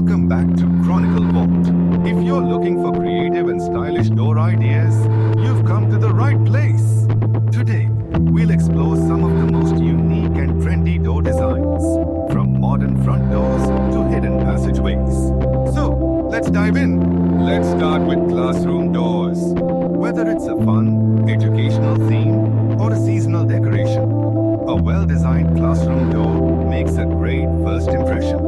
Welcome back to Chronicle Vault. If you're looking for creative and stylish door ideas, you've come to the right place. Today, we'll explore some of the most unique and trendy door designs, from modern front doors to hidden passageways. So, let's dive in. Let's start with classroom doors. Whether it's a fun, educational theme or a seasonal decoration, a well-designed classroom door makes a great first impression.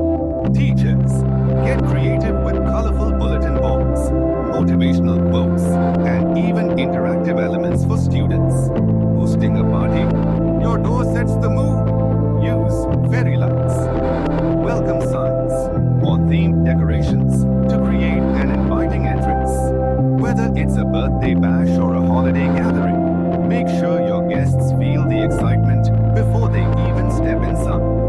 Teachers, get creative with colorful bulletin boards, motivational quotes, and even interactive elements for students. Hosting a party, your door sets the mood. Use fairy lights, welcome signs, or themed decorations to create an inviting entrance. Whether it's a birthday bash or a holiday gathering, make sure your guests feel the excitement before they even step inside.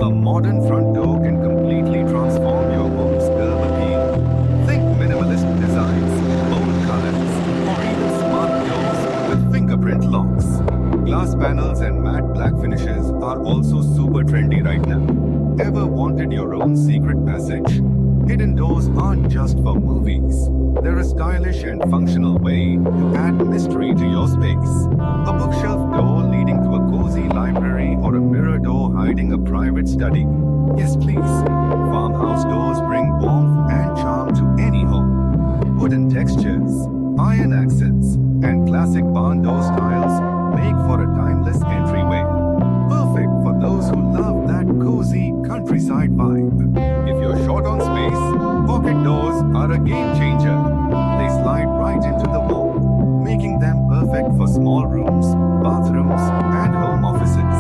A modern front door can completely transform your home's curb appeal. Think minimalist designs, bold colors, or even smart doors with fingerprint locks. Glass panels and matte black finishes are also super trendy right now. Ever wanted your own secret passage? Hidden doors aren't just for movies. They're a stylish and functional way to add mystery to your space. A bookshelf door leading to a cozy library or a mirror door hiding a private study. Yes, please. Farmhouse doors bring warmth and charm to any home. Wooden textures, iron accents, and classic barn door styles make for a timeless entryway. Perfect for those who love that cozy countryside vibe. If you're short on space, pocket doors are a game changer. They slide right into the wall, making them perfect for small rooms, bathrooms, and home offices.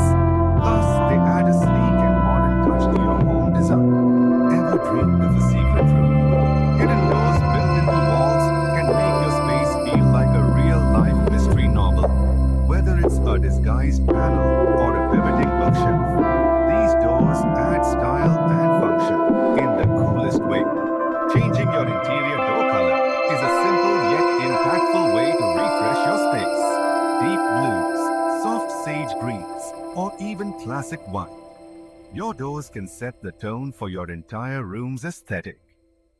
Plus, they add a sleek and modern touch to your home design. Ever dreamed of a secret room? Hidden doors built into walls can make your space feel like a real-life mystery novel. Whether it's a disguised panel or a pivoting bookshelf, these doors add style and function in the coolest way. Changing your interior door color is a simple yet impactful way to refresh your space. Deep blues, soft sage greens, or even classic white. Your doors can set the tone for your entire room's aesthetic.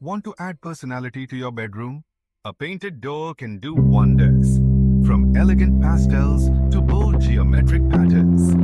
Want to add personality to your bedroom? A painted door can do wonders. From elegant pastels to bold geometric patterns,